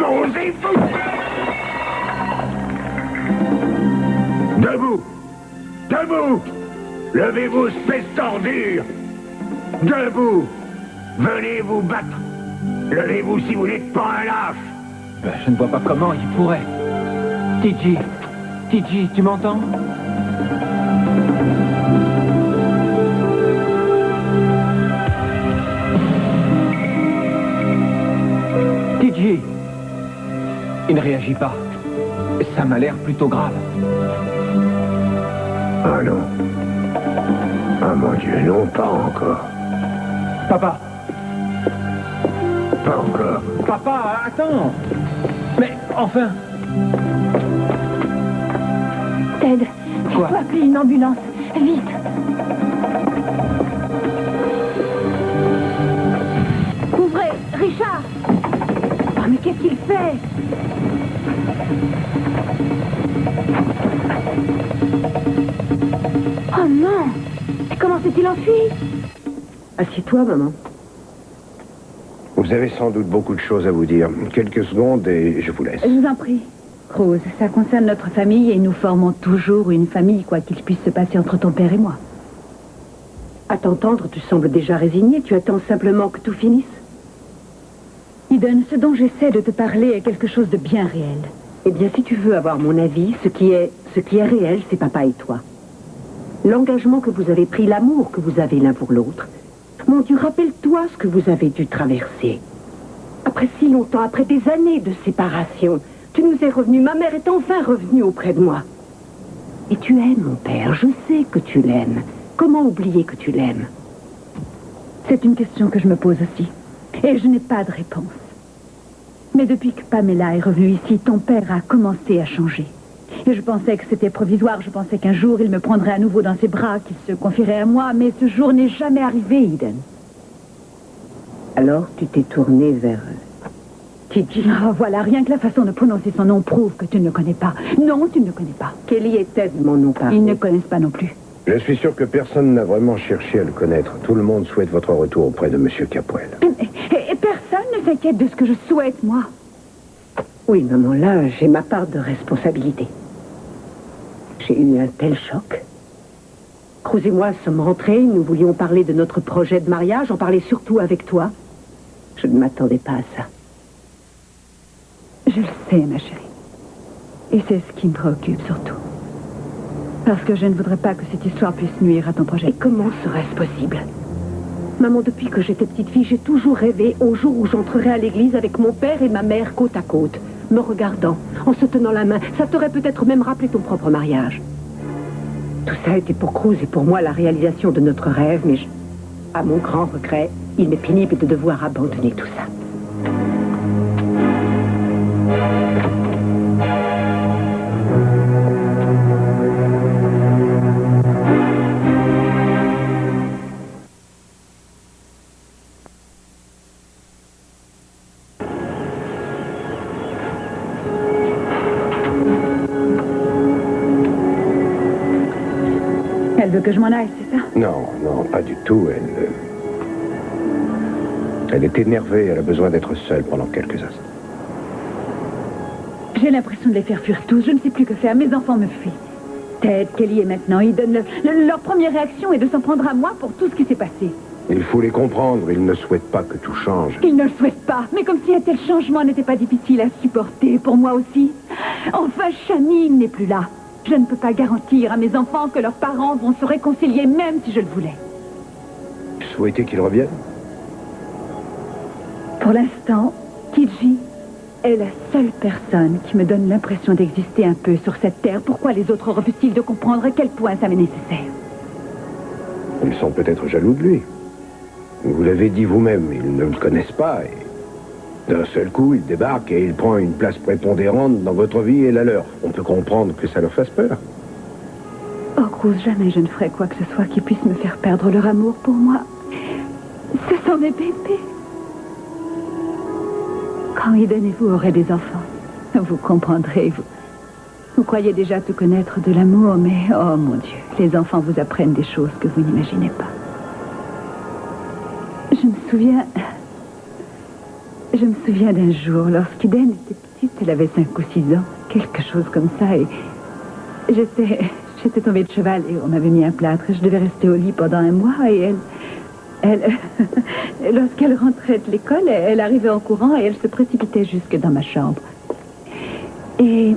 Comment osez-vous? Debout! Debout! Levez-vous, espèce d'ordure! Debout! Venez vous battre! Levez-vous si vous n'êtes pas un lâche! Je ne vois pas comment il pourrait. TJ, tu m'entends? TJ, il ne réagit pas. Ça m'a l'air plutôt grave. Ah non. Ah mon Dieu, non, pas encore. Papa! Pas encore. Papa, attends! Mais, enfin! Ted, il faut appeler une ambulance. Vite! Ouvrez! Richard! Oh, mais qu'est-ce qu'il fait? Oh non! Comment s'est-il enfui? Assieds-toi, maman. Vous avez sans doute beaucoup de choses à vous dire. Quelques secondes et je vous laisse. Je vous en prie. Rose, ça concerne notre famille et nous formons toujours une famille, quoi qu'il puisse se passer entre ton père et moi. À t'entendre, tu sembles déjà résigné. Tu attends simplement que tout finisse. Eden, ce dont j'essaie de te parler est quelque chose de bien réel. Eh bien, si tu veux avoir mon avis, ce qui est réel, c'est papa et toi. L'engagement que vous avez pris, l'amour que vous avez l'un pour l'autre. Mon Dieu, rappelle-toi ce que vous avez dû traverser. Après si longtemps, après des années de séparation, tu nous es revenu. Ma mère est enfin revenue auprès de moi. Et tu aimes mon père, je sais que tu l'aimes. Comment oublier que tu l'aimes? C'est une question que je me pose aussi. Et je n'ai pas de réponse. Mais depuis que Pamela est revenue ici, ton père a commencé à changer. Et je pensais que c'était provisoire. Je pensais qu'un jour, il me prendrait à nouveau dans ses bras, qu'il se confierait à moi. Mais ce jour n'est jamais arrivé, Eden. Alors, tu t'es tournée vers... TJ. Oh, voilà, rien que la façon de prononcer son nom prouve que tu ne le connais pas. Non, tu ne le connais pas. Kelly et Ted m'en ont parlé. Ils ne connaissent pas non plus. Je suis sûr que personne n'a vraiment cherché à le connaître. Tout le monde souhaite votre retour auprès de M. Capwell. Et personne ne s'inquiète de ce que je souhaite, moi. Oui, maman, là, j'ai ma part de responsabilité. J'ai eu un tel choc. Cruz et moi sommes rentrés, nous voulions parler de notre projet de mariage, en parler surtout avec toi. Je ne m'attendais pas à ça. Je le sais, ma chérie. Et c'est ce qui me préoccupe surtout. Parce que je ne voudrais pas que cette histoire puisse nuire à ton projet. Et comment serait-ce possible? Maman, depuis que j'étais petite fille, j'ai toujours rêvé au jour où j'entrerai à l'église avec mon père et ma mère côte à côte, me regardant, en se tenant la main. Ça t'aurait peut-être même rappelé ton propre mariage. Tout ça était pour Cruz et pour moi la réalisation de notre rêve, mais à mon grand regret, il m'est pénible de devoir abandonner tout ça. Elle veut que je m'en aille, c'est ça? Non, non, pas du tout. Elle est énervée. Elle a besoin d'être seule pendant quelques instants. J'ai l'impression de les faire fuir tous. Je ne sais plus que faire. Mes enfants me fuient. Ted, Kelly et maintenant, ils donnent leur première réaction est de s'en prendre à moi pour tout ce qui s'est passé. Il faut les comprendre. Ils ne souhaitent pas que tout change. Ils ne le souhaitent pas. Mais comme si un tel changement n'était pas difficile à supporter pour moi aussi. Enfin, Shani n'est plus là. Je ne peux pas garantir à mes enfants que leurs parents vont se réconcilier même si je le voulais. Vous souhaitez qu'ils reviennent? Pour l'instant, TJ est la seule personne qui me donne l'impression d'exister un peu sur cette terre. Pourquoi les autres refusent-ils de comprendre à quel point ça m'est nécessaire? Ils sont peut-être jaloux de lui. Vous l'avez dit vous-même, ils ne le connaissent pas et d'un seul coup, il débarque et il prend une place prépondérante dans votre vie et la leur. On peut comprendre que ça leur fasse peur. Oh, Cruz, jamais je ne ferai quoi que ce soit qui puisse me faire perdre leur amour pour moi. Ce sont mes bébés. Quand Eden et vous aurez des enfants, vous comprendrez, vous croyez déjà tout connaître de l'amour, mais oh mon Dieu, les enfants vous apprennent des choses que vous n'imaginez pas. Je me souviens... Je me souviens d'un jour, lorsqu'Eden était petite, elle avait 5 ou 6 ans, quelque chose comme ça, et j'étais tombée de cheval et on m'avait mis un plâtre et je devais rester au lit pendant un mois et lorsqu'elle rentrait de l'école, elle arrivait en courant et elle se précipitait jusque dans ma chambre. Et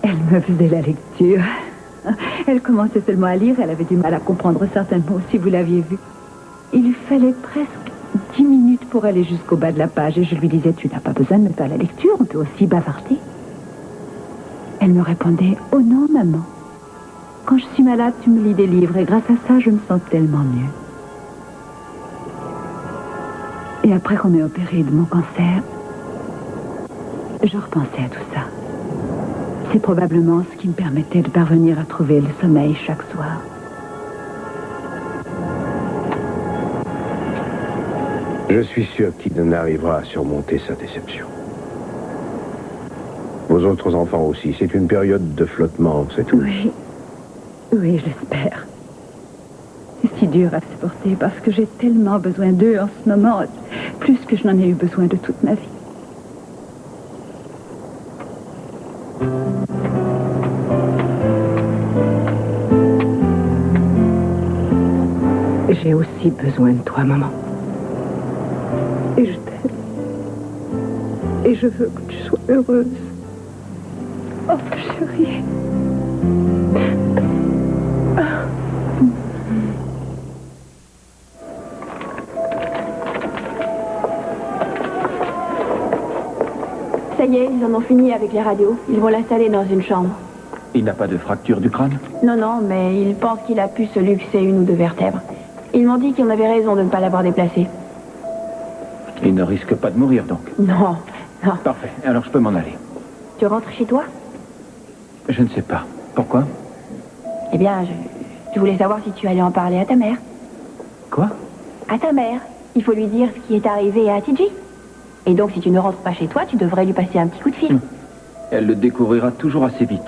elle me faisait la lecture. Elle commençait seulement à lire, elle avait du mal à comprendre certains mots, si vous l'aviez vu. Il lui fallait presque 10 minutes pour aller jusqu'au bas de la page et je lui disais, tu n'as pas besoin de me faire la lecture, on peut aussi bavarder. Elle me répondait, oh non, maman. Quand je suis malade, tu me lis des livres et grâce à ça, je me sens tellement mieux. Et après qu'on m'ait opéré de mon cancer, je repensais à tout ça. C'est probablement ce qui me permettait de parvenir à trouver le sommeil chaque soir. Je suis sûr qu'il n'arrivera à surmonter sa déception. Vos autres enfants aussi. C'est une période de flottement, c'est tout. Oui. Oui, j'espère. C'est si dur à supporter parce que j'ai tellement besoin d'eux en ce moment, plus que je n'en ai eu besoin de toute ma vie. J'ai aussi besoin de toi, maman. Et je t'aime. Et je veux que tu sois heureuse. Oh, chérie. Ça y est, ils en ont fini avec les radios. Ils vont l'installer dans une chambre. Il n'a pas de fracture du crâne? Non, mais ils pensent qu'il a pu se luxer 1 ou 2 vertèbres. Ils m'ont dit qu'on avait raison de ne pas l'avoir déplacé. Il ne risque pas de mourir, donc? Non. Parfait, alors je peux m'en aller. Tu rentres chez toi? Je ne sais pas. Pourquoi? Eh bien, je voulais savoir si tu allais en parler à ta mère. Quoi? À ta mère. Il faut lui dire ce qui est arrivé à TJ. Et donc, si tu ne rentres pas chez toi, tu devrais lui passer un petit coup de fil. Elle le découvrira toujours assez vite.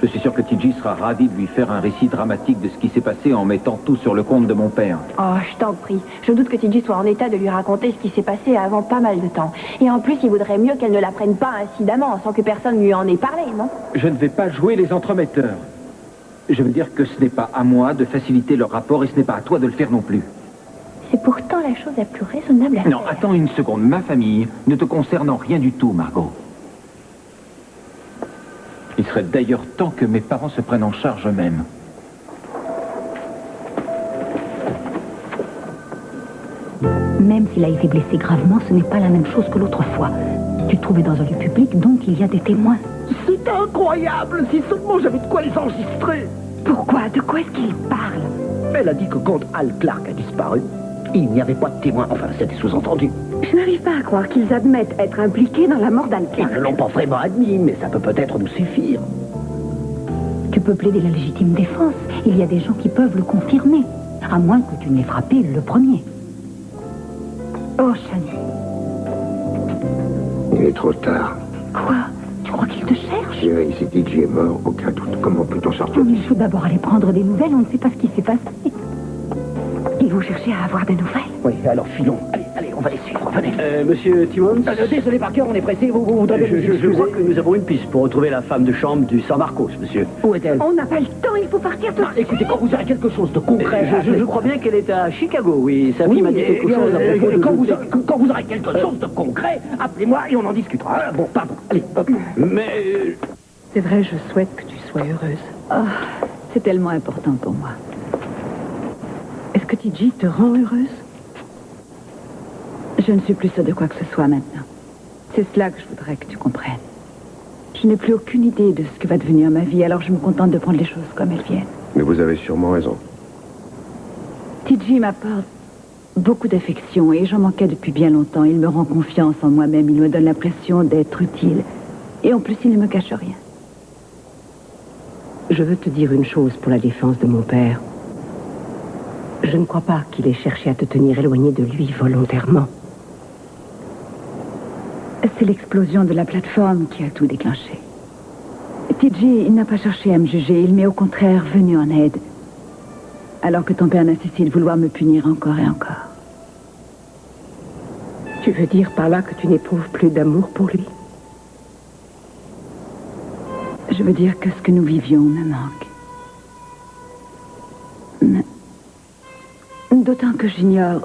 Je suis sûr que TJ sera ravi de lui faire un récit dramatique de ce qui s'est passé en mettant tout sur le compte de mon père. Oh, je t'en prie. Je doute que TJ soit en état de lui raconter ce qui s'est passé avant pas mal de temps. Et en plus, il vaudrait mieux qu'elle ne l'apprenne pas incidemment, sans que personne lui en ait parlé, non? Je ne vais pas jouer les entremetteurs. Je veux dire que ce n'est pas à moi de faciliter leur rapport et ce n'est pas à toi de le faire non plus. C'est pourtant la chose la plus raisonnable à faire. Non, attends une seconde. Ma famille ne te concerne en rien du tout, Margot. Il serait d'ailleurs temps que mes parents se prennent en charge eux-mêmes. Même s'il a été blessé gravement, ce n'est pas la même chose que l'autre fois. Tu te trouvais dans un lieu public, donc il y a des témoins. C'est incroyable! Si seulement j'avais de quoi les enregistrer! Pourquoi? De quoi est-ce qu'il parle? Elle a dit que quand Al Clark a disparu, il n'y avait pas de témoin. Enfin, c'était sous-entendu. Je n'arrive pas à croire qu'ils admettent être impliqués dans la mort d'Al Ils Clark. ne l'ont pas vraiment admis, mais ça peut peut-être nous suffire. Tu peux plaider la légitime défense. Il y a des gens qui peuvent le confirmer. À moins que tu ne l'aies frappé le premier. Oh, Shani. Il est trop tard. Quoi? Tu crois qu'il te cherche? Chérie, si TJ est mort, aucun doute. Comment peut-on sortir Il d'ici? faut d'abord aller prendre des nouvelles. On ne sait pas ce qui s'est passé. Et vous cherchez à avoir des nouvelles? Oui, alors filons. Allez, on va les suivre. Venez. Monsieur Timmons, Désolé, Parker, on est pressé. Vous voudrez bien nous je excuser. crois que nous avons une piste pour retrouver la femme de chambre du San Marcos, monsieur. Où est-elle? On n'a pas le temps, il faut partir tout de suite. Écoutez, quand vous aurez quelque chose de concret... Je crois bien qu'elle est à Chicago, oui. Sa fille m'a dit quelque chose à propos de... quand vous aurez quelque chose de concret, appelez-moi et on en discutera. Bon, pardon. Allez, hop. Mais... C'est vrai, je souhaite que tu sois heureuse. Oh, c'est tellement important pour moi. Est-ce que TJ te rend heureuse? Je ne suis plus sûre de quoi que ce soit maintenant. C'est cela que je voudrais que tu comprennes. Je n'ai plus aucune idée de ce que va devenir ma vie, alors je me contente de prendre les choses comme elles viennent. Mais vous avez sûrement raison. TJ m'apporte beaucoup d'affection et j'en manquais depuis bien longtemps. Il me rend confiance en moi-même, il me donne l'impression d'être utile. Et en plus, il ne me cache rien. Je veux te dire une chose pour la défense de mon père. Je ne crois pas qu'il ait cherché à te tenir éloigné de lui volontairement. C'est l'explosion de la plateforme qui a tout déclenché. TJ, il n'a pas cherché à me juger, il m'est au contraire venu en aide. Alors que ton père n'a cessé de vouloir me punir encore et encore. Tu veux dire par là que tu n'éprouves plus d'amour pour lui? Je veux dire que ce que nous vivions me manque. D'autant que j'ignore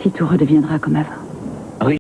si tout redeviendra comme avant.